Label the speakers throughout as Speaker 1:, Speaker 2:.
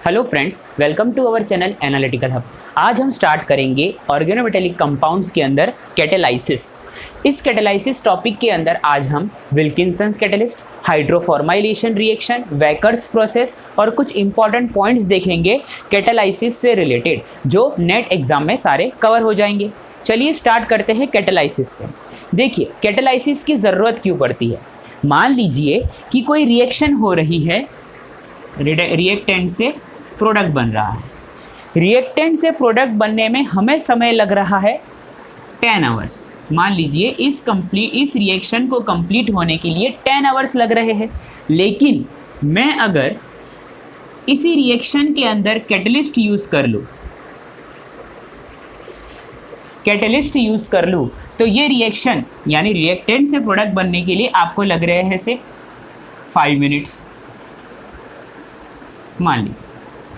Speaker 1: Hello friends, welcome to our channel analytical hub. आज हम start करेंगे ऑर्गेनोमेटेलिक कंपाउंड्स के अंदर कैटेलाइसिस। इस कैटेलाइसिस टॉपिक के अंदर आज हम Wilkinson's catalyst, hydroformylation reaction, Wacker's process और कुछ इंपॉर्टेंट पॉइंट्स देखेंगे कैटेलाइसिस से रिलेटेड, जो नेट एग्जाम में सारे कवर हो जाएंगे। चलिए स्टार्ट करते हैं कैटेलाइसिस से। देखिए, कैटेलाइसिस की ज़रूरत क्यों पड़ती है। मान लीजिए कि कोई रिएक्शन हो रही है, रिएक्टेंट से प्रोडक्ट बन रहा है। रिएक्टेंट से प्रोडक्ट बनने में हमें समय लग रहा है 10 आवर्स। मान लीजिए इस रिएक्शन को कंप्लीट होने के लिए 10 आवर्स लग रहे हैं। लेकिन मैं अगर इसी रिएक्शन के अंदर कैटलिस्ट यूज़ कर लूँ तो ये रिएक्शन यानी रिएक्टेंट से प्रोडक्ट बनने के लिए आपको लग रहे हैं सिर्फ 5 मिनट्स मान लीजिए,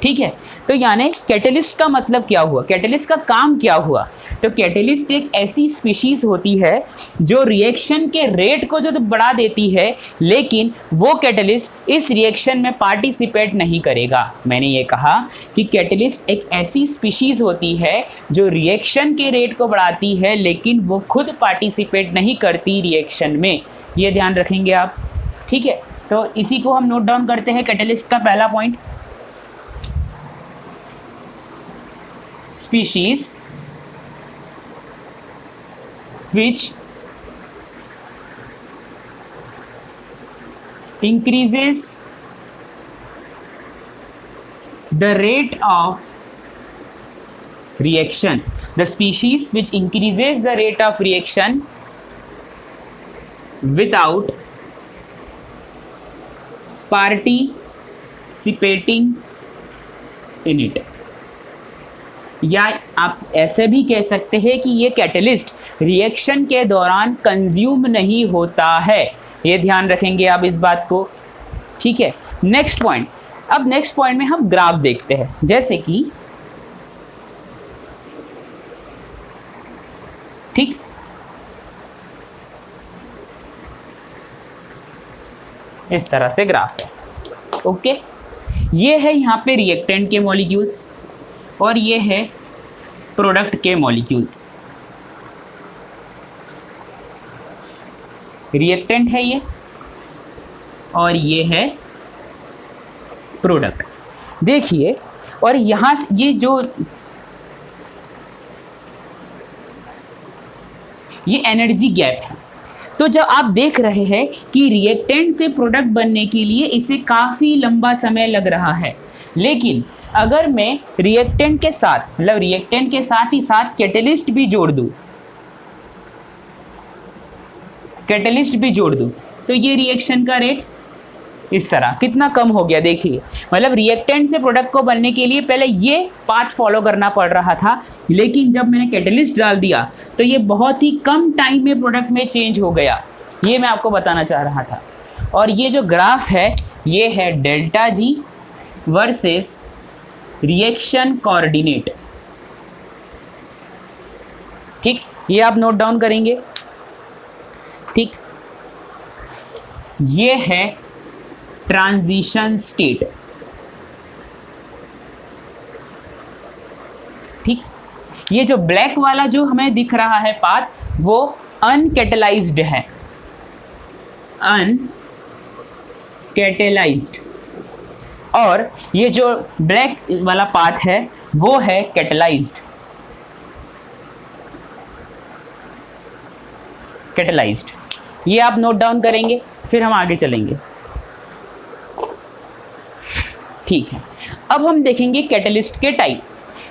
Speaker 1: ठीक है। तो यानी कैटलिस्ट का मतलब क्या हुआ, कैटलिस्ट का काम क्या हुआ। तो कैटलिस्ट एक ऐसी स्पीशीज़ होती है जो रिएक्शन के रेट को जो बढ़ा देती है, लेकिन वो कैटलिस्ट इस रिएक्शन में पार्टिसिपेट नहीं करेगा। मैंने ये कहा कि कैटलिस्ट एक ऐसी स्पीशीज़ होती है जो रिएक्शन के रेट को बढ़ाती है, लेकिन वो खुद पार्टिसिपेट नहीं करती रिएक्शन में। ये ध्यान रखेंगे आप, ठीक है। तो इसी को हम नोट डाउन करते हैं। कैटलिस्ट का पहला point, species which increases the rate of reaction. The species which increases the rate of reaction without participating in it. या आप ऐसे भी कह सकते हैं कि ये कैटलिस्ट रिएक्शन के दौरान कंज्यूम नहीं होता है। ये ध्यान रखेंगे आप इस बात को, ठीक है। नेक्स्ट पॉइंट, अब नेक्स्ट पॉइंट में हम ग्राफ देखते हैं। जैसे कि ठीक, इस तरह से ग्राफ है, ओके। ये है यहाँ पे रिएक्टेंट के मॉलिक्यूल्स और ये है प्रोडक्ट के मॉलिक्यूल्स। रिएक्टेंट है ये और ये है प्रोडक्ट। देखिए, और यहाँ ये एनर्जी गैप है। तो जब आप देख रहे हैं कि रिएक्टेंट से प्रोडक्ट बनने के लिए इसे काफ़ी लंबा समय लग रहा है, लेकिन अगर मैं रिएक्टेंट के साथ ही साथ कैटलिस्ट भी जोड़ दूँ तो ये रिएक्शन का रेट इस तरह कितना कम हो गया। देखिए, मतलब रिएक्टेंट से प्रोडक्ट को बनने के लिए पहले ये पाथ फॉलो करना पड़ रहा था, लेकिन जब मैंने कैटलिस्ट डाल दिया तो ये बहुत ही कम टाइम में प्रोडक्ट में चेंज हो गया। ये मैं आपको बताना चाह रहा था। और ये जो ग्राफ है ये है delta G versus reaction coordinate, ठीक। ये आप नोट डाउन करेंगे, ठीक। ये है ट्रांजिशन स्टेट, ठीक। ये जो ब्लैक वाला जो हमें दिख रहा है पाथ, वो अनकैटलाइज्ड है, अनकैटलाइज्ड। और ये जो ब्लैक वाला पाथ है वो है कैटलाइज्ड। ये आप नोट डाउन करेंगे, फिर हम आगे चलेंगे, ठीक है। अब हम देखेंगे कैटलिस्ट के टाइप।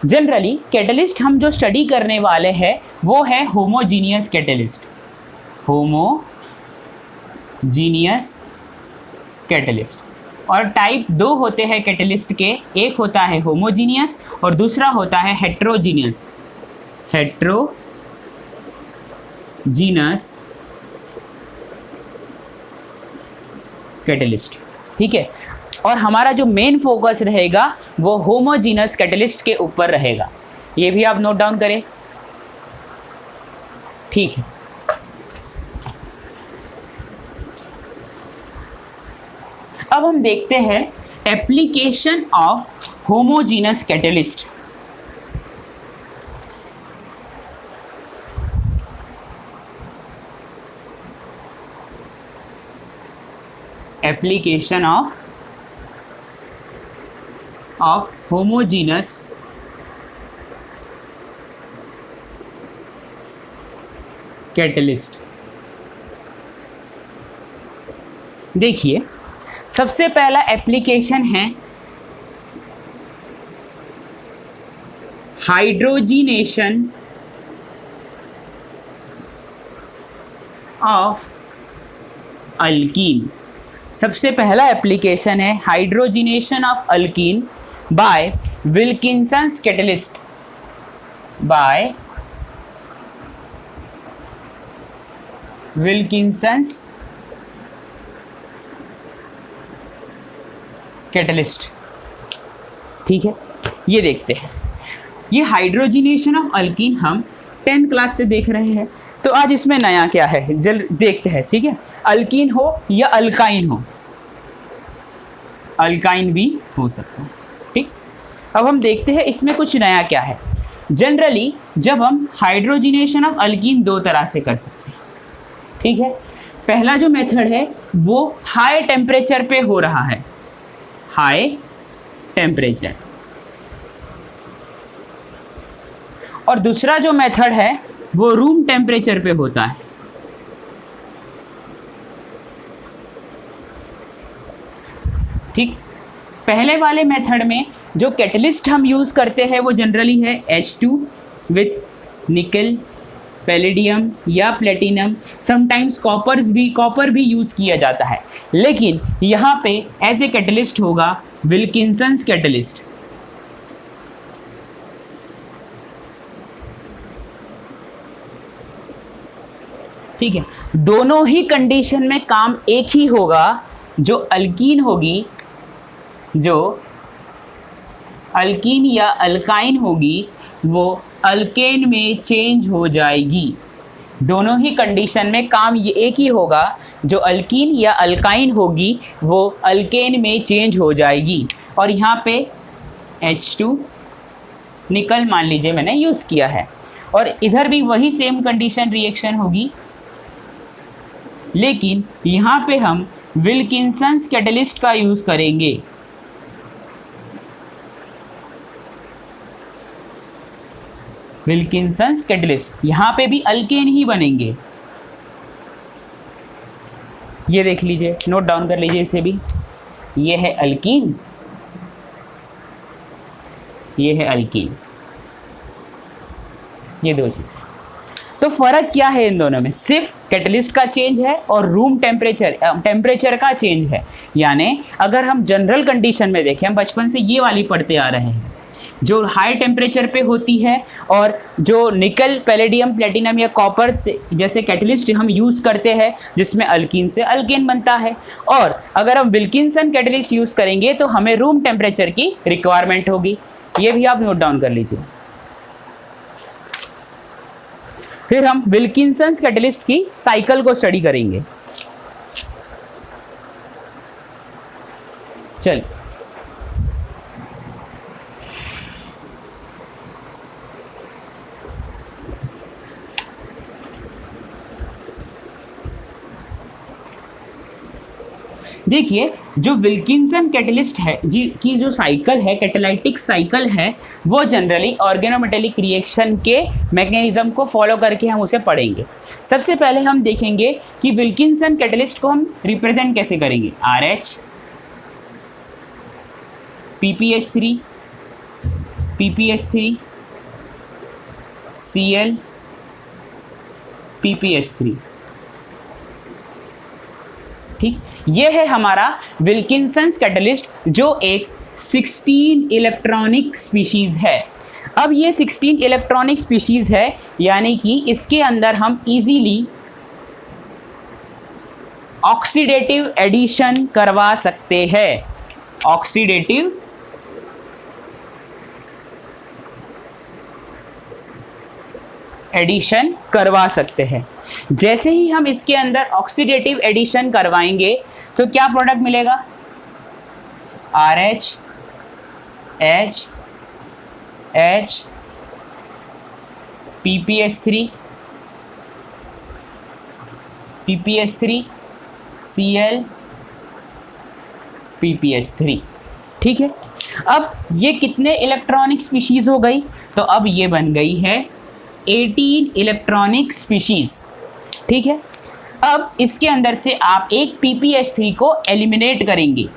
Speaker 1: जनरली कैटलिस्ट हम जो स्टडी करने वाले हैं वो है होमोजीनियस कैटलिस्ट। और टाइप 2 होते हैं कैटलिस्ट के, एक होता है होमोजीनियस और दूसरा होता है हेट्रोजीनियस कैटलिस्ट, ठीक है। और हमारा जो मेन फोकस रहेगा वो होमोजीनियस कैटलिस्ट के ऊपर रहेगा। ये भी आप नोट डाउन करें, ठीक है। अब हम देखते हैं application of homogeneous catalyst. Application of homogeneous catalyst. देखिए, सबसे पहला एप्लीकेशन है हाइड्रोजिनेशन ऑफ अल्कीन। सबसे पहला एप्लीकेशन है hydrogenation of alkene by Wilkinson's catalyst, by Wilkinson's catalyst. ठीक है, ये देखते हैं। ये हाइड्रोजिनेशन ऑफ अल्कीन हम 10th क्लास से देख रहे हैं, तो आज इसमें नया क्या है जल्द देखते हैं। ठीक है, अल्कीन हो या अल्काइन हो, अल्काइन भी हो सकता है। ठीक, अब हम देखते हैं इसमें कुछ नया क्या है। जनरली जब हम हाइड्रोजिनेशन ऑफ अल्कीन दो तरह से कर सकते हैं। ठीक है, पहला जो मेथड है वो हाई टेम्परेचर पे हो रहा है, हाई टेम्परेचर, और दूसरा जो मेथड है वो रूम टेम्परेचर पे होता है। ठीक, पहले वाले मेथड में जो कैटलिस्ट हम यूज़ करते हैं वो जनरली है H2 विथ निकल, पैलेडियम या प्लेटिनम, समटाइम्स कॉपर भी यूज़ किया जाता है। लेकिन यहाँ पे एज ए कैटलिस्ट होगा विल्किंसन्स कैटलिस्ट। ठीक है, दोनों ही कंडीशन में काम एक ही होगा। जो अल्कीन होगी, जो अल्कीन या अल्काइन होगी, वो अल्केन में चेंज हो जाएगी। दोनों ही कंडीशन में काम ये एक ही होगा, जो अल्कीन या अल्काइन होगी वो अल्केन में चेंज हो जाएगी। और यहाँ पे H2 निकल मान लीजिए मैंने यूज़ किया है, और इधर भी वही सेम कंडीशन रिएक्शन होगी, लेकिन यहाँ पे हम विल्किंसन्स कैटलिस्ट का यूज़ करेंगे। विल्किंसन्स कैटलिस्ट, यहाँ पे भी अल्केन ही बनेंगे। ये देख लीजिए, नोट डाउन कर लीजिए इसे भी। ये है अल्कीन, ये है अल्कीन, ये दो चीज़ें। तो फर्क क्या है इन दोनों में? सिर्फ कैटलिस्ट का चेंज है और रूम टेम्परेचर का चेंज है। यानी अगर हम जनरल कंडीशन में देखें, हम बचपन से ये वाली पढ़ते आ रहे हैं, जो हाई टेम्परेचर पे होती है और जो निकल, पैलेडियम, प्लेटिनम या कॉपर जैसे कैटलिस्ट हम यूज़ करते हैं, जिसमें अल्कीन से अल्केन बनता है। और अगर हम विल्किंसन कैटलिस्ट यूज़ करेंगे तो हमें रूम टेम्परेचर की रिक्वायरमेंट होगी। ये भी आप नोट डाउन कर लीजिए। फिर हम विल्किंसन्स कैटलिस्ट की साइकिल को स्टडी करेंगे। चल, देखिए, जो विल्किंसन कैटलिस्ट है जी की जो साइकिल है, कैटालाइटिक साइकिल है, वो जनरली ऑर्गेनोमेटेलिक रिएक्शन के मैकेनिज्म को फॉलो करके हम उसे पढ़ेंगे। सबसे पहले हम देखेंगे कि विल्किंसन कैटलिस्ट को हम रिप्रेजेंट कैसे करेंगे। RH, PPH3, PPH3, Cl, PPH3। ठीक, ये है हमारा विल्किंसन्स कैटलिस्ट, जो एक 16 इलेक्ट्रॉनिक स्पीशीज है। अब ये 16 इलेक्ट्रॉनिक स्पीशीज है, यानी कि इसके अंदर हम इजीली ऑक्सीडेटिव एडिशन करवा सकते हैं। ऑक्सीडेटिव एडिशन करवा सकते हैं। जैसे ही हम इसके अंदर ऑक्सीडेटिव एडिशन करवाएंगे तो क्या प्रोडक्ट मिलेगा? RH H H PPH3 PPH3 Cl PPH3। ठीक है, अब ये कितने इलेक्ट्रॉनिक स्पीशीज हो गई? तो अब ये बन गई है 18 इलेक्ट्रॉनिक स्पीशीज। ठीक है, अब इसके अंदर से आप एक PPH3 को एलिमिनेट करेंगे।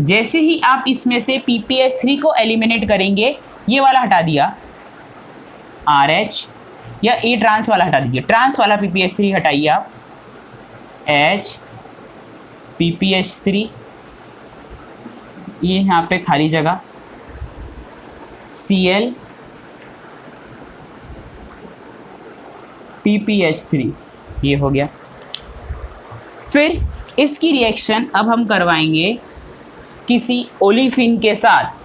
Speaker 1: जैसे ही आप इसमें से PPH3 को एलिमिनेट करेंगे, ये वाला हटा दिया RH, या ए ट्रांस वाला हटा दीजिए, ट्रांस वाला PPH3 हटाइए आप, H PPH3, ये यहाँ पे खाली जगह Cl PPH3, ये हो गया। फिर इसकी रिएक्शन अब हम करवाएंगे किसी ओलिफिन के साथ।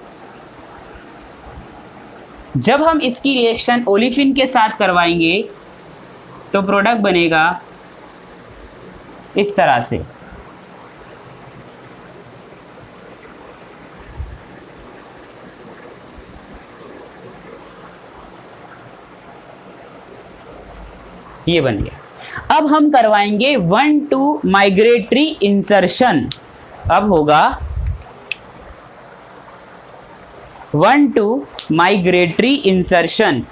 Speaker 1: जब हम इसकी रिएक्शन ओलिफिन के साथ करवाएंगे तो प्रोडक्ट बनेगा इस तरह से। ये बन गया। अब हम करवाएंगे 1,2 माइग्रेटरी इंसर्शन। अब होगा 1,2 माइग्रेटरी इंसर्शन।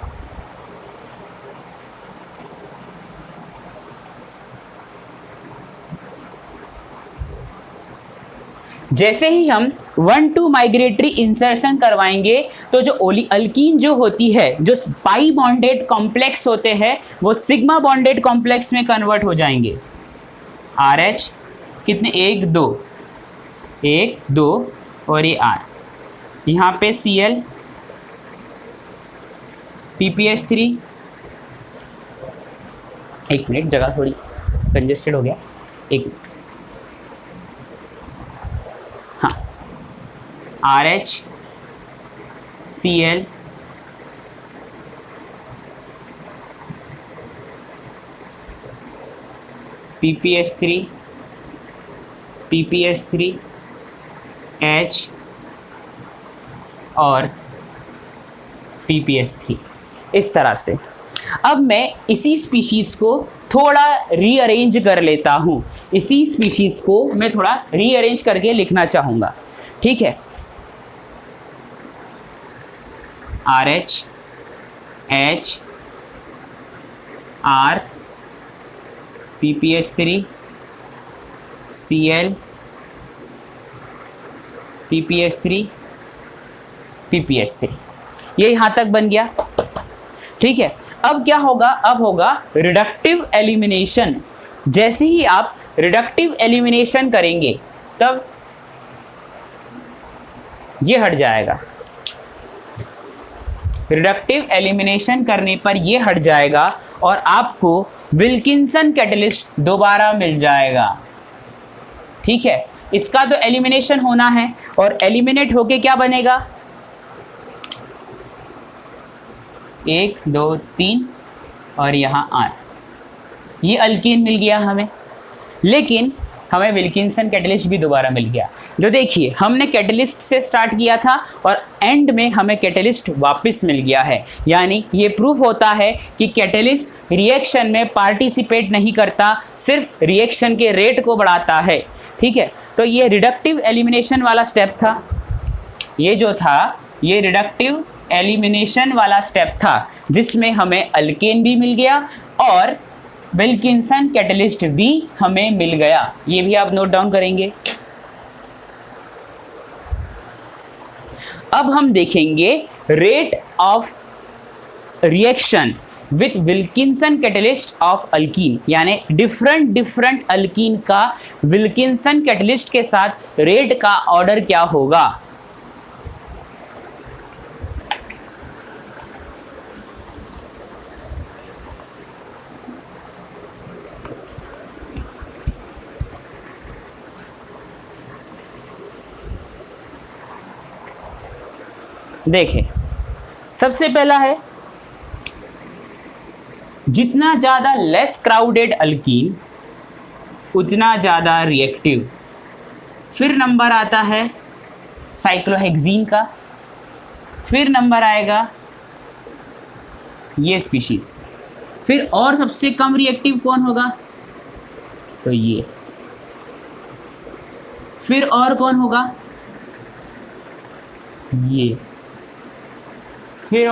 Speaker 1: जैसे ही हम 1,2 माइग्रेटरी इंसर्शन करवाएंगे तो जो अल्कीन जो होती है, जो पाई बॉन्डेड कॉम्प्लेक्स होते हैं, वो सिग्मा बॉन्डेड कॉम्प्लेक्स में कन्वर्ट हो जाएंगे। RH कितने, 1 2 1 2 और ये R, यहाँ पे Cl PPH3, एक मिनट, जगह थोड़ी कंजेस्टेड हो गया, एक मिनट, हाँ, RH Cl PPH3 PPH3 H और PPH3, इस तरह से। अब मैं इसी स्पीशीज़ को थोड़ा रीअरेंज कर लेता हूँ। इसी स्पीशीज़ को मैं थोड़ा रीअरेंज करके लिखना चाहूँगा। ठीक है, RH H R PPH3 Cl PPH3 PPH3, ये यहाँ तक बन गया। ठीक है, अब क्या होगा? अब होगा रिडक्टिव एलिमिनेशन। जैसे ही आप रिडक्टिव एलिमिनेशन करेंगे तब ये हट जाएगा। रिडक्टिव एलिमिनेशन करने पर ये हट जाएगा और आपको विल्किंसन कैटलिस्ट दोबारा मिल जाएगा। ठीक है, इसका तो एलिमिनेशन होना है और एलिमिनेट होके क्या बनेगा? 1 2 3 और यहाँ R, ये अल्कीन मिल गया हमें, लेकिन हमें विल्किंसन कैटलिस्ट भी दोबारा मिल गया। जो देखिए, हमने कैटलिस्ट से स्टार्ट किया था और एंड में हमें कैटलिस्ट वापस मिल गया है। यानी ये प्रूफ होता है कि कैटलिस्ट रिएक्शन में पार्टिसिपेट नहीं करता, सिर्फ रिएक्शन के रेट को बढ़ाता है। ठीक है, तो ये रिडक्टिव एलिमिनेशन वाला स्टेप था। ये जो था, ये रिडक्टिव एलिमिनेशन वाला स्टेप था, जिसमें हमें अल्केन भी मिल गया और विल्किंसन कैटलिस्ट भी हमें मिल गया। ये भी आप नोट डाउन करेंगे। अब हम देखेंगे rate of reaction with Wilkinson catalyst of alkyne, यानी डिफरेंट अल्कीन का विल्किंसन कैटलिस्ट के साथ रेट का ऑर्डर क्या होगा। देखें, सबसे पहला है, जितना ज़्यादा लेस क्राउडेड अल्कीन उतना ज़्यादा रिएक्टिव। फिर नंबर आता है साइक्लोहेक्सीन का, फिर नंबर आएगा ये स्पीशीज, फिर और सबसे कम रिएक्टिव कौन होगा, तो ये, फिर और कौन होगा, ये, फिर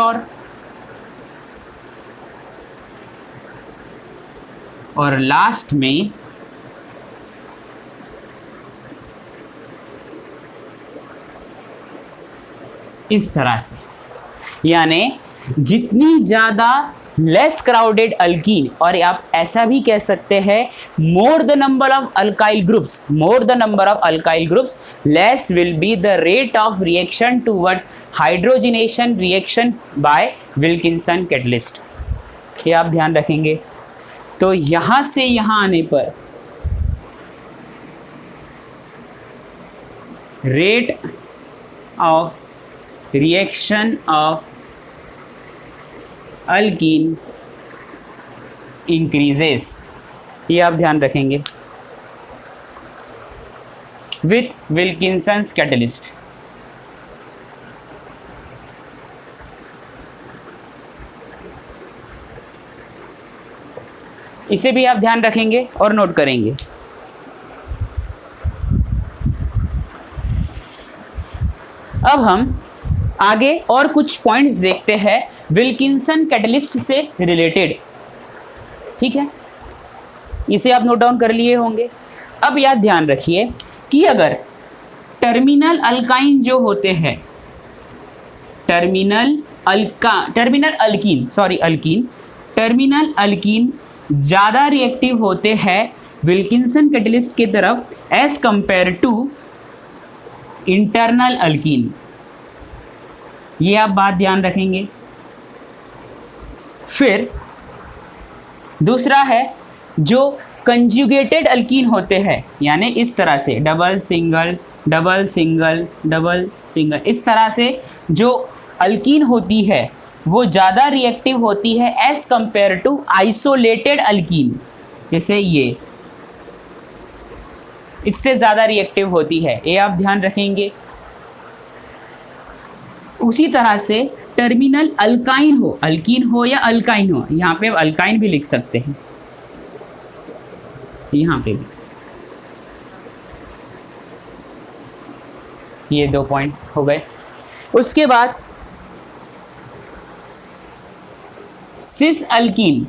Speaker 1: और लास्ट में इस तरह से, यानी जितनी ज़्यादा लेस क्राउडेड अल्कीन, और आप ऐसा भी कह सकते हैं more the number of alkyl groups, more the number of alkyl groups less will be the rate of reaction towards hydrogenation reaction by Wilkinson catalyst. ये आप ध्यान रखेंगे। तो यहाँ से यहाँ आने पर rate of reaction of alkyne increases, ये आप ध्यान रखेंगे विथ विल्किंसन्स कैटलिस्ट। इसे भी आप ध्यान रखेंगे और नोट करेंगे। अब हम आगे और कुछ पॉइंट्स देखते हैं विल्किंसन कैटलिस्ट से रिलेटेड, ठीक है, इसे आप नोट डाउन कर लिए होंगे। अब याद ध्यान रखिए कि अगर टर्मिनल अल्काइन जो होते हैं, टर्मिनल अल्कीन ज़्यादा रिएक्टिव होते हैं विल्किंसन कैटलिस्ट की तरफ as compared to internal alkene, ये आप बात ध्यान रखेंगे। फिर दूसरा है जो कंजुगेटेड अल्कीन होते हैं, यानी इस तरह से double single double single double single, इस तरह से जो अल्कीन होती है वो ज़्यादा रिएक्टिव होती है as compared to isolated alkene, जैसे ये इससे ज़्यादा रिएक्टिव होती है, ये आप ध्यान रखेंगे। उसी तरह से टर्मिनल अल्काइन हो, अल्कीन हो या अल्काइन हो, यहाँ पे अल्काइन भी लिख सकते हैं, यहाँ पे भी, ये 2 पॉइंट हो गए। उसके बाद सिस अल्कीन,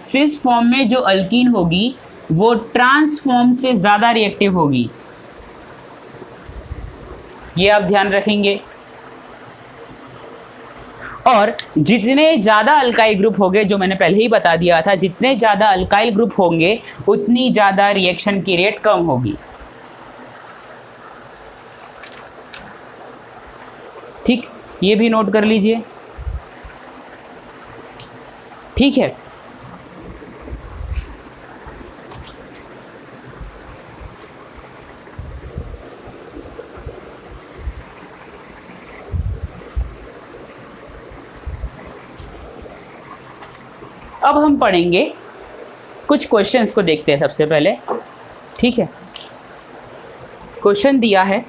Speaker 1: सिस फॉर्म में जो अल्कीन होगी वो ट्रांस फॉर्म से ज़्यादा रिएक्टिव होगी, ये आप ध्यान रखेंगे। और जितने ज़्यादा अल्काइल ग्रुप होंगे, जो मैंने पहले ही बता दिया था, जितने ज़्यादा अल्काइल ग्रुप होंगे उतनी ज़्यादा रिएक्शन की रेट कम होगी, ठीक, ये भी नोट कर लीजिए, ठीक है। अब हम पढ़ेंगे कुछ क्वेश्चंस को, देखते हैं सबसे पहले, ठीक है। क्वेश्चन दिया है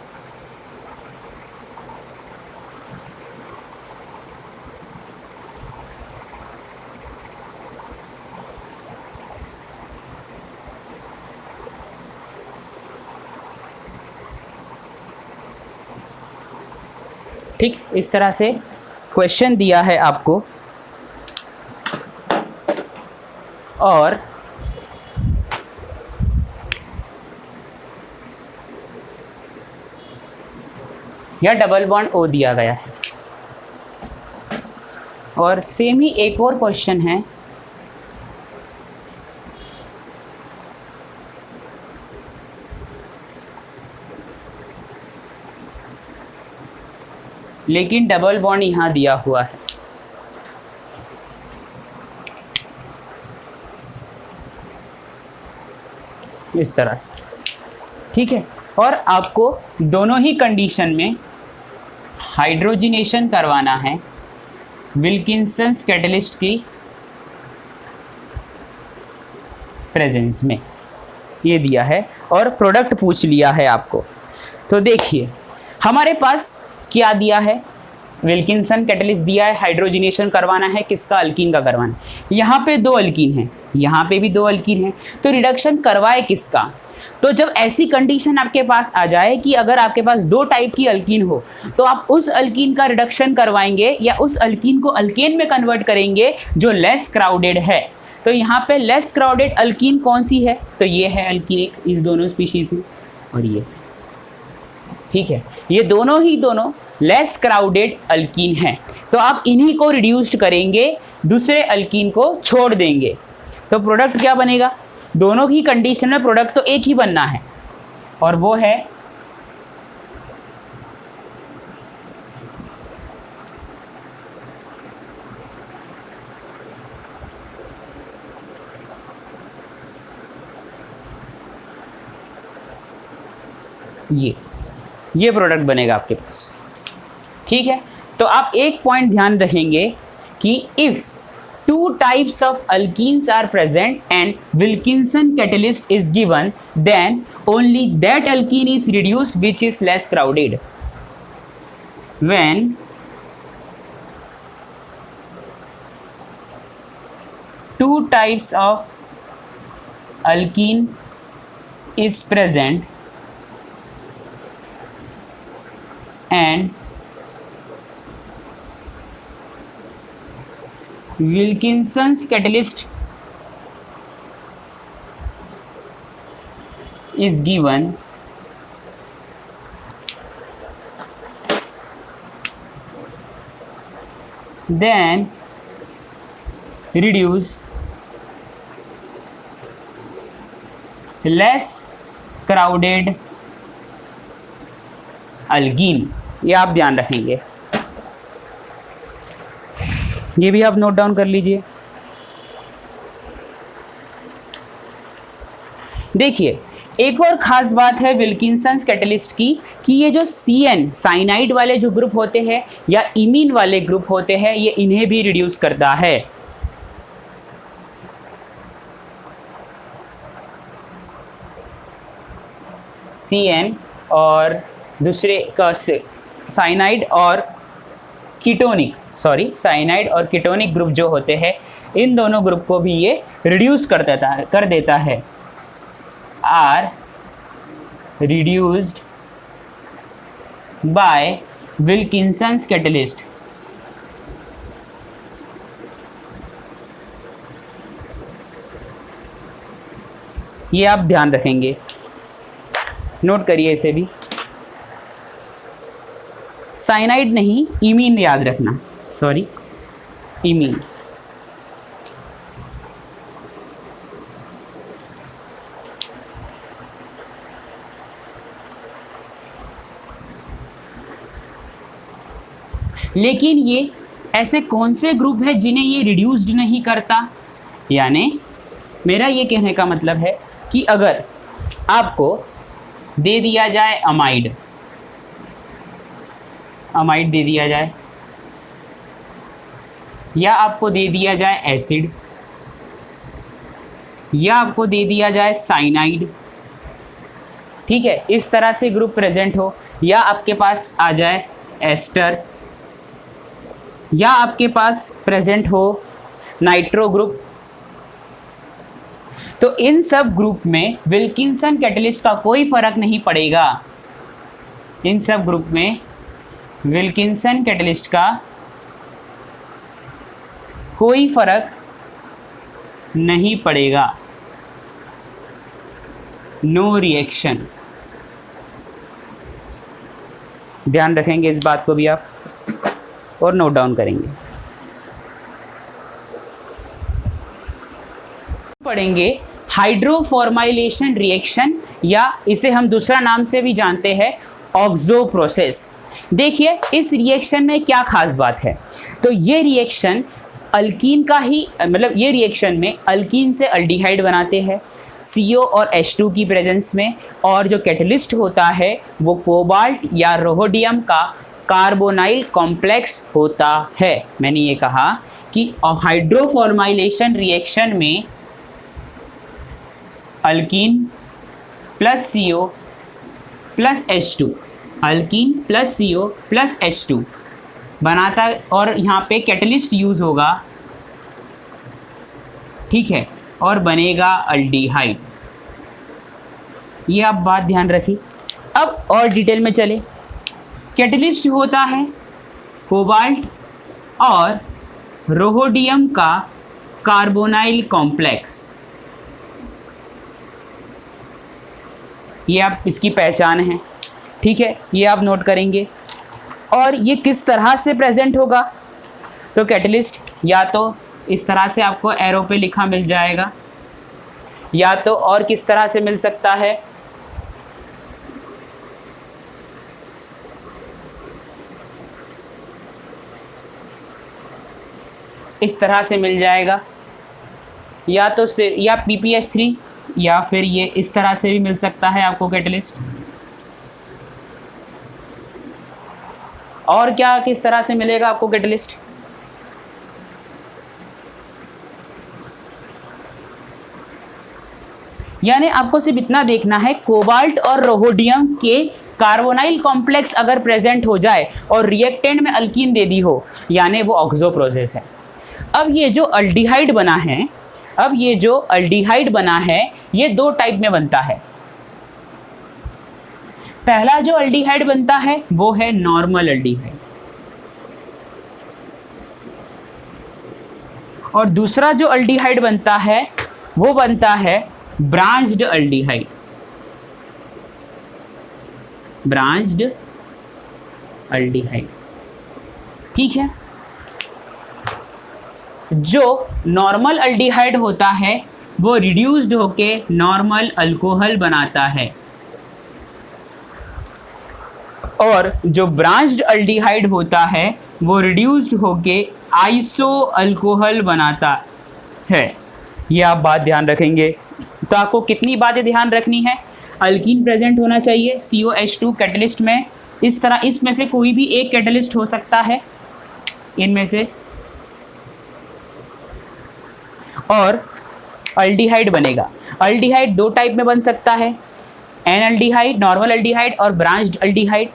Speaker 1: ठीक, इस तरह से क्वेश्चन दिया है आपको, और यह डबल बॉन्ड ओ दिया गया है। और सेम ही एक और क्वेश्चन है, लेकिन डबल बॉन्ड यहाँ दिया हुआ है, इस तरह से, ठीक है। और आपको दोनों ही कंडीशन में हाइड्रोजिनेशन करवाना है विल्किंसन्स कैटलिस्ट की प्रेजेंस में, ये दिया है और प्रोडक्ट पूछ लिया है आपको। तो देखिए हमारे पास क्या दिया है, विल्किंसन कैटलिस्ट दिया है, हाइड्रोजनेशन करवाना है, किसका, अल्कीन का करवाना है। यहाँ पे 2 अल्कीन हैं, यहाँ पे भी 2 अल्कीन हैं, तो रिडक्शन करवाए किसका। तो जब ऐसी कंडीशन आपके पास आ जाए कि अगर आपके पास 2 टाइप की अल्कीन हो तो आप उस अल्कीन का रिडक्शन करवाएंगे या उस अल्कीन को अल्केन में कन्वर्ट करेंगे जो लेस क्राउडेड है। तो यहाँ पे लेस क्राउडेड अल्कीन कौन सी है, तो ये है अल्कीन इस दोनों स्पीशीज में, और ये, ठीक है, ये दोनों ही दोनों लेस क्राउडेड अल्कीन हैं। तो आप इन्हीं को रिड्यूस्ड करेंगे, दूसरे अल्कीन को छोड़ देंगे, तो प्रोडक्ट क्या बनेगा, दोनों ही कंडीशन में प्रोडक्ट तो एक ही बनना है, और वो है ये प्रोडक्ट बनेगा आपके पास, ठीक है। तो आप एक पॉइंट ध्यान रखेंगे कि if 2 types of alkenes are present and Wilkinson catalyst is given, then only that alkene is reduced which is less crowded. When 2 types of alkene is present and Wilkinson's catalyst is given, then reduce less crowded alkyne. ये आप ध्यान रखेंगे, ये भी आप note down कर लीजिए। देखिए एक और ख़ास बात है विल्किंसन्स कैटलिस्ट की कि ये जो CN साइनाइड वाले जो ग्रुप होते हैं या इमीन वाले ग्रुप होते हैं, ये इन्हें भी रिड्यूस करता है। CN और दूसरे का साइनाइड और कीटोनिक, साइनाइड और कीटोनिक ग्रुप जो होते हैं, इन दोनों ग्रुप को भी ये रिड्यूस कर देता है। Are reduced by Wilkinson's catalyst. ये आप ध्यान रखेंगे, नोट करिए इसे भी। साइनाइड नहीं, इमीन याद रखना, इमीन। लेकिन ये ऐसे कौन से ग्रुप है जिन्हें ये रिड्यूस्ड नहीं करता, यानी मेरा ये कहने का मतलब है कि अगर आपको दे दिया जाए अमाइड दे दिया जाए, या आपको दे दिया जाए एसिड, या आपको दे दिया जाए साइनाइड, ठीक है, इस तरह से ग्रुप प्रेजेंट हो, या आपके पास आ जाए एस्टर, या आपके पास प्रेजेंट हो नाइट्रो ग्रुप, तो इन सब ग्रुप में विल्किंसन कैटलिस्ट का कोई फर्क नहीं पड़ेगा। इन सब ग्रुप में विल्किंसन कैटलिस्ट का कोई फर्क नहीं पड़ेगा, नो रिएक्शन। ध्यान रखेंगे इस बात को भी आप और नोट डाउन करेंगे। पढ़ेंगे हाइड्रोफॉर्माइलेशन रिएक्शन, या इसे हम दूसरा नाम से भी जानते हैं ऑक्सो प्रोसेस। देखिए इस रिएक्शन में क्या खास बात है, तो ये रिएक्शन अल्कीन का ही, मतलब ये रिएक्शन में अल्कीन से अल्डिहाइड बनाते हैं CO और H2 की प्रेजेंस में, और जो कैटलिस्ट होता है वो कोबाल्ट या रोहोडियम का कार्बोनाइल कॉम्प्लेक्स होता है। मैंने ये कहा कि हाइड्रोफॉर्माइलेशन रिएक्शन में alkyne plus CO plus H2, alkyne plus CO plus H2 बनाता है और यहाँ पे कैटलिस्ट यूज़ होगा, ठीक है, और बनेगा अल्डिहाइड। ये आप बात ध्यान रखिए। अब और डिटेल में चले। कैटलिस्ट होता है कोबाल्ट और रोहोडियम का कार्बोनाइल कॉम्प्लेक्स, ये आप इसकी पहचान है, ठीक है, ये आप नोट करेंगे। और ये किस तरह से प्रेजेंट होगा, तो कैटलिस्ट या तो इस तरह से आपको एरो पे लिखा मिल जाएगा, या तो और किस तरह से मिल सकता है, इस तरह से मिल जाएगा, या तो या PPH3, या फिर ये इस तरह से भी मिल सकता है आपको कैटलिस्ट। और क्या किस तरह से मिलेगा आपको कैटलिस्ट, यानी आपको सिर्फ इतना देखना है, कोबाल्ट और रोहोडियम के कार्बोनाइल कॉम्प्लेक्स अगर प्रेजेंट हो जाए और रिएक्टेंट में अल्कीन दे दी हो, यानी वो ऑक्सो प्रोसेस है। अब ये जो अल्डिहाइड बना है, ये दो टाइप में बनता है। पहला जो अल्डिहाइड बनता है वो है नॉर्मल अल्डिहाइड, और दूसरा जो अल्डिहाइड बनता है वो बनता है ब्रांच्ड अल्डिहाइड। ठीक है। जो नॉर्मल अल्डिहाइड होता है वो रिड्यूस्ड होके नॉर्मल अल्कोहल बनाता है, और जो ब्रांच्ड अल्डिहाइड होता है वो रिड्यूस्ड होके आइसो अल्कोहल बनाता है। ये आप बात ध्यान रखेंगे। तो आपको कितनी बातें ध्यान रखनी है, अल्कीन प्रेजेंट होना चाहिए COH2 कैटलिस्ट में, इस तरह इसमें से कोई भी एक कैटलिस्ट हो सकता है इनमें से, और अल्डिहाइड बनेगा। अल्डिहाइड दो टाइप में बन सकता है, एनअल्डिहाइड, नॉर्मल अल्डिहाइड, और branched aldehyde.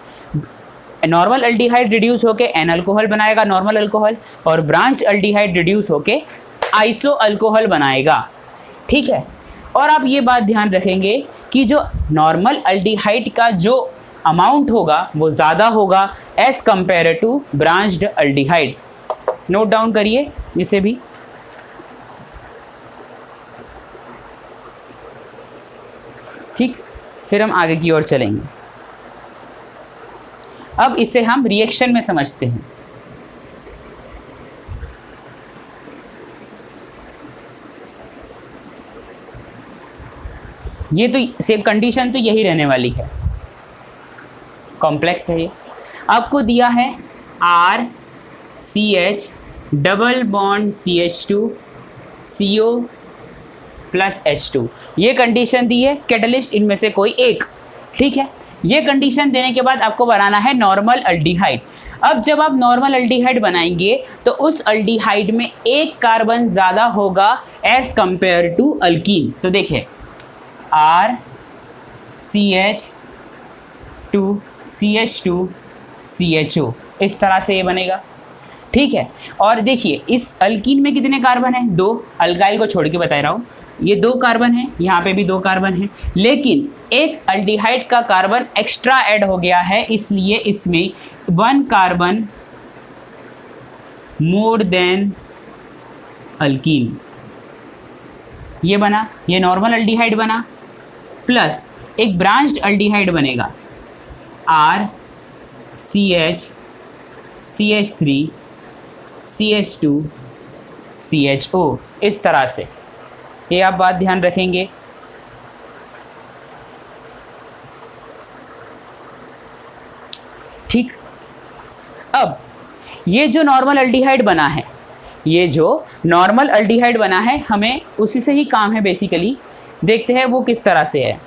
Speaker 1: Normal aldehyde reduce होके एन अल्कोहल बनाएगा, नॉर्मल अल्कोहल, और ब्रांच्ड अल्डिहाइड रिड्यूस होके आइसो अल्कोहल बनाएगा, ठीक है। और आप ये बात ध्यान रखेंगे कि जो नॉर्मल अल्डिहाइड का जो अमाउंट होगा वो ज़्यादा होगा as compared to branched aldehyde. Note down करिए इसे भी। ठीक, फिर हम आगे की ओर चलेंगे। अब इसे हम रिएक्शन में समझते हैं। ये तो सेम कंडीशन तो यही रहने वाली है, कॉम्प्लेक्स है ये। आपको दिया है RCH double bond CH2 CO plus H2, ये कंडीशन दी है, कैटलिस्ट इनमें से कोई एक, ठीक है। ये कंडीशन देने के बाद आपको बनाना है नॉर्मल अल्डिहाइड। अब जब आप नॉर्मल अल्डिहाइड बनाएंगे तो उस अल्डिहाइड में एक कार्बन ज़्यादा होगा एज कंपेयर टू अल्कीन। तो देखिए RCH2CH2CHO, इस तरह से ये बनेगा, ठीक है। और देखिए इस अल्कीन में कितने कार्बन हैं, दो, अल्काइल को छोड़ के बता रहा हूँ, ये दो कार्बन है, यहाँ पे भी दो कार्बन है, लेकिन एक अल्डिहाइड का कार्बन एक्स्ट्रा ऐड हो गया है, इसलिए इसमें one carbon more than alkyne, ये बना, ये नॉर्मल अल्डिहाइड बना, प्लस एक ब्रांच्ड अल्डिहाइड बनेगा RCH CH3 CH2 CHO, इस तरह से। ये आप बात ध्यान रखेंगे। ठीक, अब ये जो नॉर्मल अल्डिहाइड बना है, हमें उसी से ही काम है बेसिकली। देखते हैं वो किस तरह से है,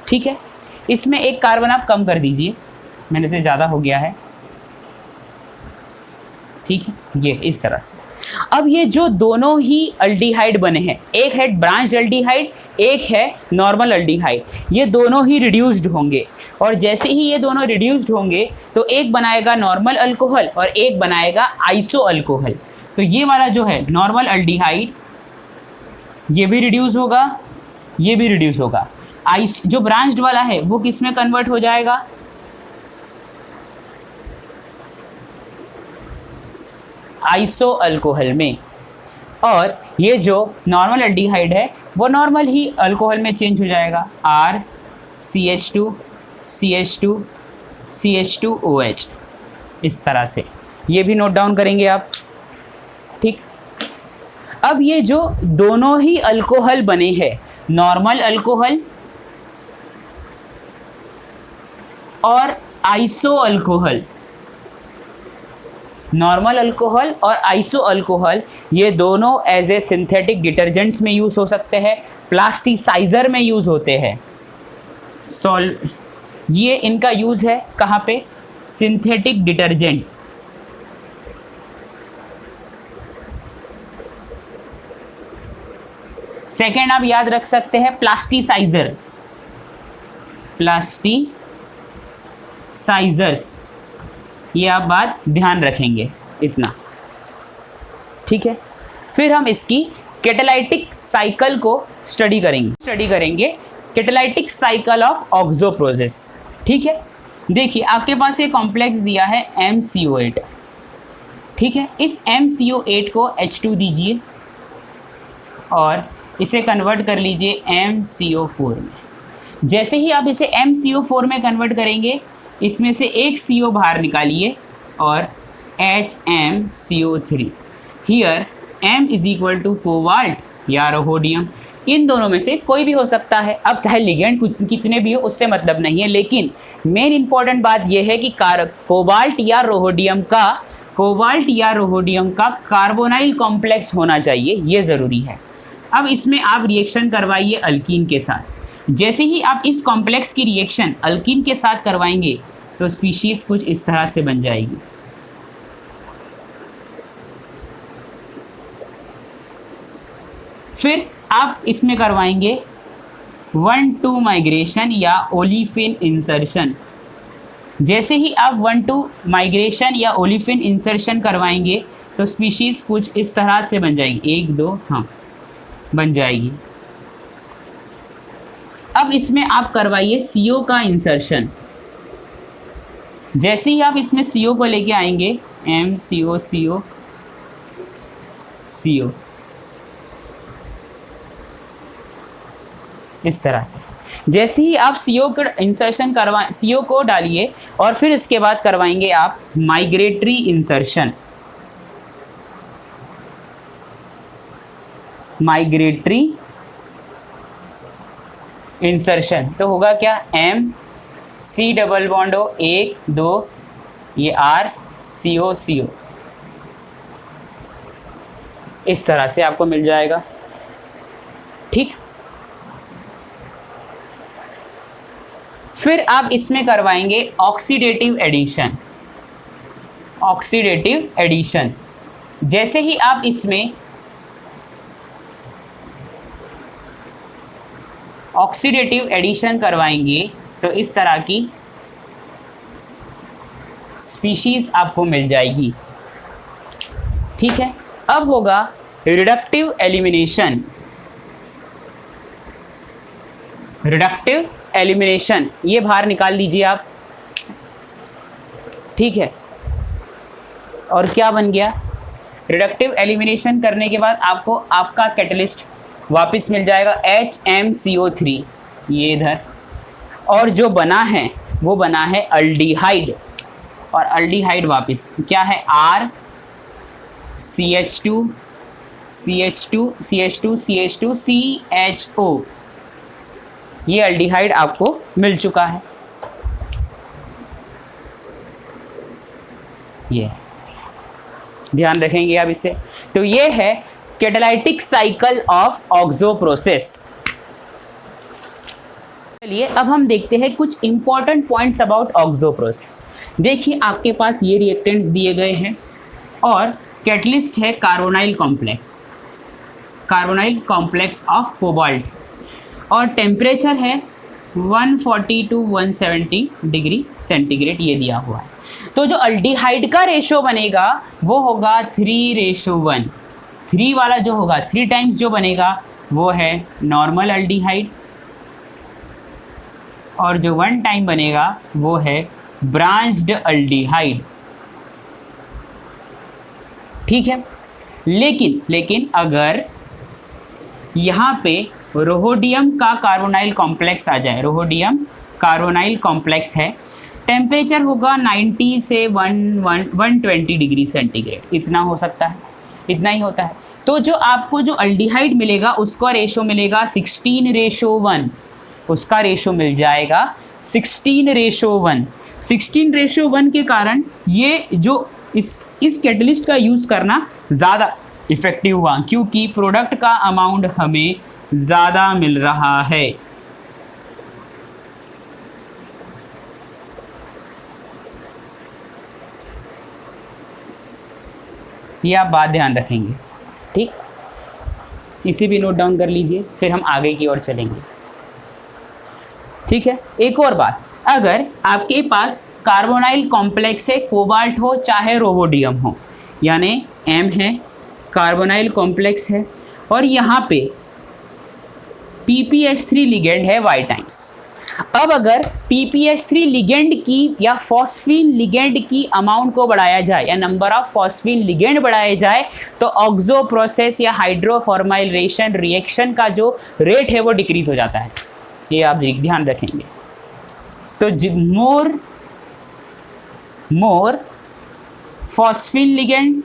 Speaker 1: ठीक है। इसमें एक कार्बन आप कम कर दीजिए, मेरे से ज़्यादा हो गया है, ठीक है, ये इस तरह से। अब ये जो दोनों ही अल्डिहाइड बने हैं, एक है ब्रांच्ड अल्डिहाइड, एक है नॉर्मल अल्डिहाइड, ये दोनों ही रिड्यूस्ड होंगे। और जैसे ही ये दोनों रिड्यूस्ड होंगे तो एक बनाएगा नॉर्मल अल्कोहल और एक बनाएगा आइसो अल्कोहल। तो ये वाला जो है नॉर्मल अल्डिहाइड, ये भी रिड्यूस होगा, ये भी रिड्यूस होगा। जो ब्रांच्ड वाला है वो किस में कन्वर्ट हो जाएगा, आइसो अल्कोहल में। और ये जो नॉर्मल अल्डिहाइड है वो नॉर्मल ही अल्कोहल में चेंज हो जाएगा, RCH2 CH2 CH2OH, इस तरह से। ये भी नोट डाउन करेंगे आप, ठीक। अब ये जो दोनों ही अल्कोहल बने हैं, नॉर्मल अल्कोहल और आइसो अल्कोहल, नॉर्मल अल्कोहल और आइसो अल्कोहल, ये दोनों एज ए सिंथेटिक डिटर्जेंट्स में यूज़ हो सकते हैं, प्लास्टिसाइज़र में यूज़ होते हैं। ये इनका यूज़ है कहाँ पे, सिंथेटिक डिटर्जेंट्स। सेकेंड आप याद रख सकते हैं प्लास्टिसाइज़र, प्लास्टिसाइज़र्स, ये आप बात ध्यान रखेंगे इतना, ठीक है। फिर हम इसकी कैटालाइटिक साइकिल को स्टडी करेंगे कैटालाइटिक साइकिल ऑफ ऑक्सोप्रोसेस, ठीक है। देखिए आपके पास ये कॉम्प्लेक्स दिया है MCO8, ठीक है। इस MCO8 को H2 दीजिए और इसे कन्वर्ट कर लीजिए MCO4 में। जैसे ही आप इसे MCO4 में कन्वर्ट करेंगे, इसमें से एक CO बाहर निकालिए और HMCO3। Here M is equal to cobalt या रोहोडियम, इन दोनों में से कोई भी हो सकता है। अब चाहे लिगेंड कितने भी हो उससे मतलब नहीं है, लेकिन मेन इंपॉर्टेंट बात यह है कि कोबाल्ट या रोहोडियम का कार्बोनाइल कॉम्प्लेक्स होना चाहिए, ये ज़रूरी है। अब इसमें आप रिएक्शन करवाइए अल्कीन के साथ। जैसे ही आप इस कॉम्प्लेक्स की रिएक्शन अल्कीन के साथ करवाएंगे तो स्पीशीज़ कुछ इस तरह से बन जाएगी। फिर आप इसमें करवाएंगे 1,2 माइग्रेशन या ओलिफिन इंसर्शन। जैसे ही आप 1,2 माइग्रेशन या ओलिफिन इंसर्शन करवाएंगे तो स्पीशीज़ कुछ इस तरह से बन जाएगी, 1 2 हाँ बन जाएगी। अब इसमें आप करवाइए CO का इंसर्शन। जैसे ही आप इसमें CO को लेके आएंगे, MCO CO CO, इस तरह से। जैसे ही आप CO का इंसर्शन CO को डालिए और फिर इसके बाद करवाएंगे आप माइग्रेटरी इंसर्शन। माइग्रेटरी इंसर्शन तो होगा क्या, MC डबल बॉन्ड O 1 2, ये RCO CO, इस तरह से आपको मिल जाएगा, ठीक। फिर आप इसमें करवाएंगे ऑक्सीडेटिव एडिशन। जैसे ही आप इसमें ऑक्सीडेटिव एडिशन करवाएंगे तो इस तरह की स्पीशीज आपको मिल जाएगी, ठीक है। अब होगा रिडक्टिव एलिमिनेशन। ये बाहर निकाल लीजिए आप, ठीक है। और क्या बन गया, रिडक्टिव एलिमिनेशन करने के बाद आपको आपका कैटलिस्ट वापस मिल जाएगा HMCO3, ये इधर। और जो बना है वो बना है अल्डिहाइड, और अल्डिहाइड वापस क्या है, RCH2 CHO, ये अल्डिहाइड आपको मिल चुका है। ये ध्यान रखेंगे आप इसे। तो ये है कैटालाइटिक साइकिल ऑफ ऑक्सोप्रोसेस। चलिए अब हम देखते हैं कुछ इंपॉर्टेंट पॉइंट्स अबाउट ऑक्सोप्रोसेस। देखिए आपके पास ये रिएक्टेंट्स दिए गए हैं और कैटलिस्ट है carbonyl complex, carbonyl complex of cobalt, और टेम्परेचर है 140 टू 170 डिग्री सेंटीग्रेड, ये दिया हुआ है। तो जो अल्डिहाइड का रेशो बनेगा वो होगा 3:1। 3 वाला जो होगा 3 टाइम्स जो बनेगा वो है नॉर्मल अल्डिहाइड, और जो 1 टाइम बनेगा वो है ब्रांच्ड अल्डिहाइड। ठीक है, लेकिन अगर यहाँ पे रोहोडियम का कार्बोनाइल कॉम्प्लेक्स आ जाए, रोहोडियम कार्बोनाइल कॉम्प्लेक्स है, टेम्परेचर होगा 90 से 120 डिग्री सेंटीग्रेड, इतना हो सकता है, इतना ही होता है। तो जो आपको जो अल्डिहाइड मिलेगा उसका रेशो मिलेगा 16:1, उसका रेशो मिल जाएगा 16:1। 16:1 के कारण ये जो इस कैटलिस्ट का यूज़ करना ज़्यादा इफ़ेक्टिव हुआ, क्योंकि प्रोडक्ट का अमाउंट हमें ज़्यादा मिल रहा है। ये आप बात ध्यान रखेंगे, ठीक, इसे भी नोट डाउन कर लीजिए, फिर हम आगे की ओर चलेंगे। ठीक है, एक और बात, अगर आपके पास कार्बोनाइल कॉम्प्लेक्स है, कोबाल्ट हो चाहे रोवोडियम हो, यानी M है, कार्बोनाइल कॉम्प्लेक्स है, और यहाँ पे PPH3 लिगेंड है Y टाइम्स। अब अगर PPH3 लिगेंड की या फॉस्फीन लिगेंड की अमाउंट को बढ़ाया जाए या नंबर ऑफ फॉस्फीन लिगेंड बढ़ाया जाए तो ऑक्सो प्रोसेस या हाइड्रोफॉर्माइलेशन रिएक्शन का जो रेट है वो डिक्रीज हो जाता है, ये आप ध्यान रखेंगे। तो more phosphine ligand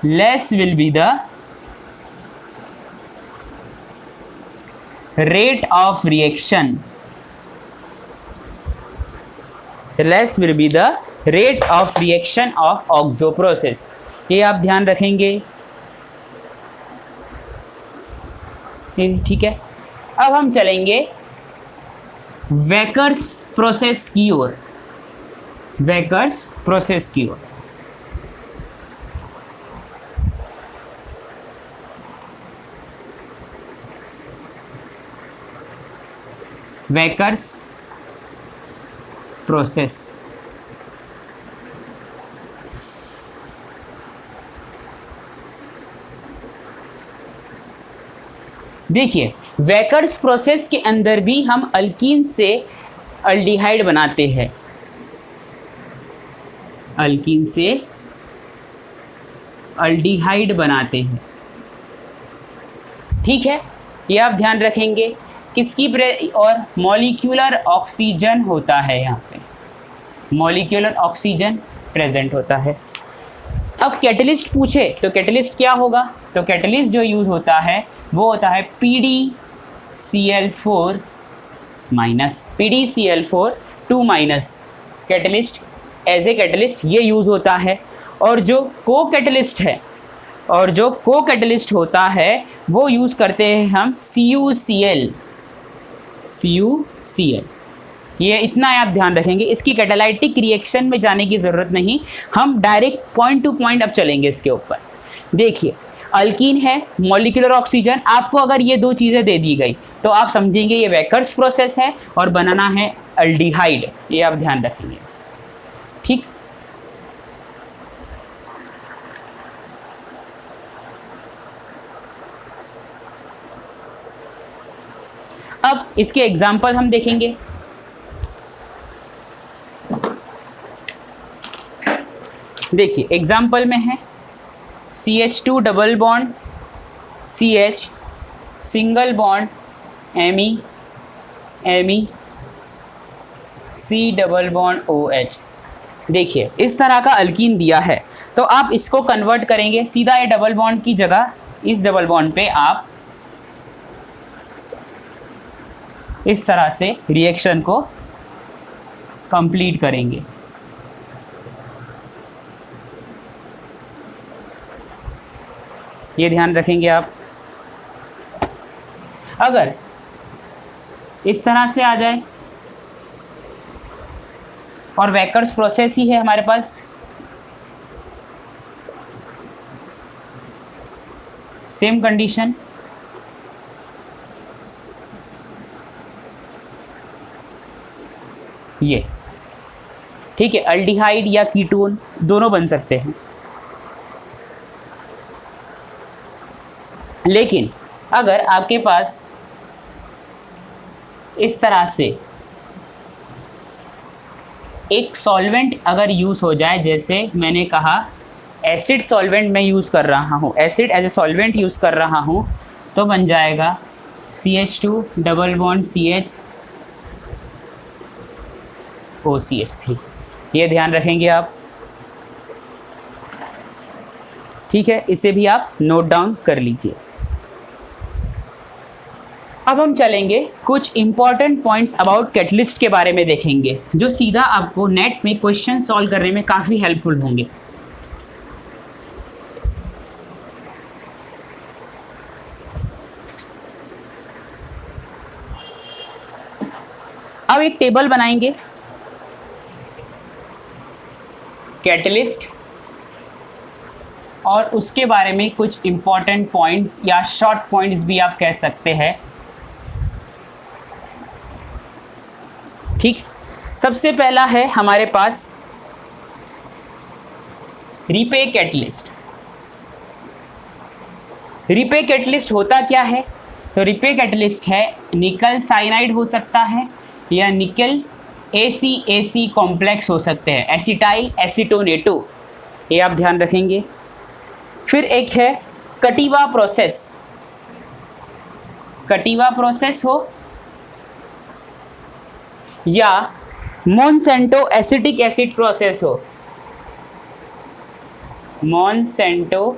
Speaker 1: less will be the rate of reaction, less will be the rate of reaction of oxo process, ये आप ध्यान रखेंगे। ठीक है, अब हम चलेंगे वेकर्स प्रोसेस की ओर, वेकर्स प्रोसेस की ओर। वेकर्स प्रोसेस, देखिए वेकर्स प्रोसेस के अंदर भी हम अल्कीन से अल्डिहाइड बनाते हैं, अल्कीन से अल्डिहाइड बनाते हैं। ठीक है, ये आप ध्यान रखेंगे। किसकी और मॉलिक्यूलर ऑक्सीजन होता है, यहाँ पे मॉलिक्यूलर ऑक्सीजन प्रेजेंट होता है। अब कैटलिस्ट पूछे तो कैटलिस्ट क्या होगा, तो कैटलिस्ट जो यूज़ होता है वो होता है PdCl4 minus, PdCl4 2- catalyst, as a catalyst ये यूज़ होता है। और जो को कैटलिस्ट है, और जो को कैटलिस्ट होता है वो यूज़ करते हैं हम CuCl, ये इतना आप ध्यान रखेंगे। इसकी कैटालाइटिक रिएक्शन में जाने की ज़रूरत नहीं, हम डायरेक्ट पॉइंट टू पॉइंट अब चलेंगे इसके ऊपर। देखिए अल्कीन है, मॉलिक्यूलर ऑक्सीजन, आपको अगर ये दो चीज़ें दे दी गई तो आप समझेंगे ये वेकर्स प्रोसेस है और बनाना है अल्डिहाइड, ये आप ध्यान रखेंगे। ठीक, अब इसके एग्जाम्पल हम देखेंगे। देखिए एग्जाम्पल में है CH2 double bond CH, single bond Me C double bond OH। देखिए इस तरह का अल्कीन दिया है, तो आप इसको कन्वर्ट करेंगे सीधा, ये डबल बॉन्ड की जगह इस डबल बॉन्ड पे आप इस तरह से रिएक्शन को कंप्लीट करेंगे। ये ध्यान रखेंगे आप। अगर इस तरह से आ जाए और वैकर्स प्रोसेस ही है हमारे पास। सेम कंडीशन, ये ठीक है, अल्डिहाइड या कीटोन दोनों बन सकते हैं। लेकिन अगर आपके पास इस तरह से एक सॉल्वेंट अगर यूज़ हो जाए, जैसे मैंने कहा एसिड सॉल्वेंट मैं यूज़ कर रहा हूँ, acid as a solvent use कर रहा हूँ, तो बन जाएगा CH2 double bond CH OCH3। ये ध्यान रखेंगे आप, ठीक है, इसे भी आप नोट डाउन कर लीजिए। अब हम चलेंगे कुछ इंपॉर्टेंट पॉइंट्स अबाउट कैटलिस्ट के बारे में देखेंगे, जो सीधा आपको नेट में क्वेश्चन सॉल्व करने में काफ़ी हेल्पफुल होंगे। अब एक टेबल बनाएंगे, कैटलिस्ट, और उसके बारे में कुछ इंपॉर्टेंट पॉइंट्स या शॉर्ट पॉइंट्स भी आप कह सकते हैं, ठीक। सबसे पहला है हमारे पास रिपे कैटलिस्ट। रिपे कैटलिस्ट होता क्या है? तो रिपे कैटलिस्ट है निकल साइनाइड हो सकता है या निकल ACAC कॉम्प्लेक्स हो सकते हैं, एसिटाइल एसीटोनेटो, ये आप ध्यान रखेंगे। फिर एक है कटिवा प्रोसेस, कटिवा प्रोसेस हो या मोनसेंटो एसिटिक एसिड प्रोसेस हो, मोनसेंटो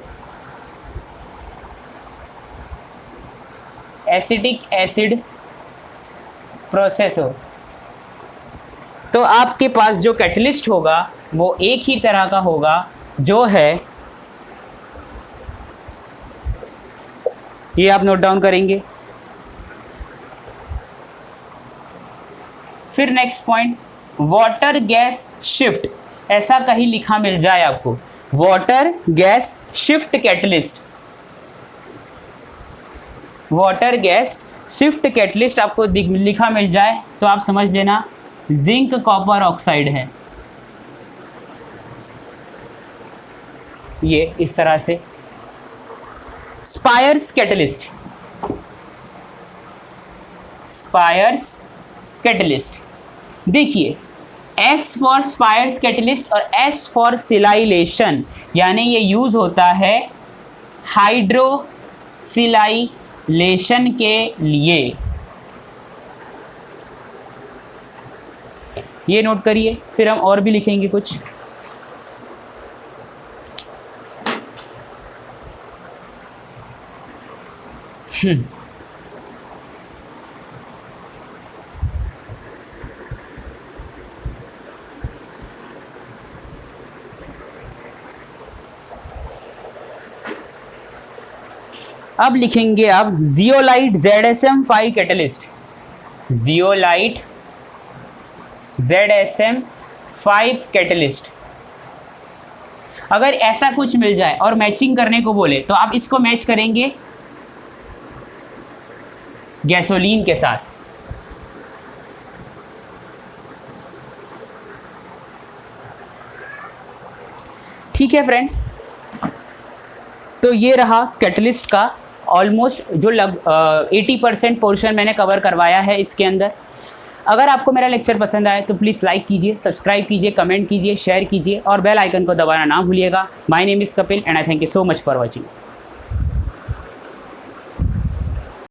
Speaker 1: एसिटिक एसिड प्रोसेस हो, तो आपके पास जो कैटलिस्ट होगा वो एक ही तरह का होगा, जो है ये आप नोट डाउन करेंगे। फिर next point, water gas shift, ऐसा कहीं लिखा मिल जाए आपको, water gas shift catalyst, water gas shift catalyst आपको लिखा मिल जाए तो आप समझ लेना जिंक कॉपर ऑक्साइड है, ये इस तरह से। स्पायर्स कैटलिस्ट, स्पायर्स कैटलिस्ट, देखिए S फॉर स्पायर्स कैटलिस्ट और S फॉर सिलाइलेशन, यानी ये यूज होता है हाइड्रोसिलाइलेशन के लिए, ये नोट करिए। फिर हम और भी लिखेंगे कुछ, अब लिखेंगे आप zeolite ZSM5 catalyst, zeolite ZSM5 catalyst. अगर ऐसा कुछ मिल जाए और मैचिंग करने को बोले तो आप इसको मैच करेंगे गैसोलीन के साथ, ठीक है फ्रेंड्स। तो ये रहा कैटलिस्ट का ऑलमोस्ट जो 80% पोर्शन मैंने कवर करवाया है इसके अंदर। अगर आपको मेरा लेक्चर पसंद आए तो प्लीज़ लाइक कीजिए, सब्सक्राइब कीजिए, कमेंट कीजिए, शेयर कीजिए और बेल आइकन को दबाना ना भूलिएगा। My name is Kapil and I thank you so much for watching.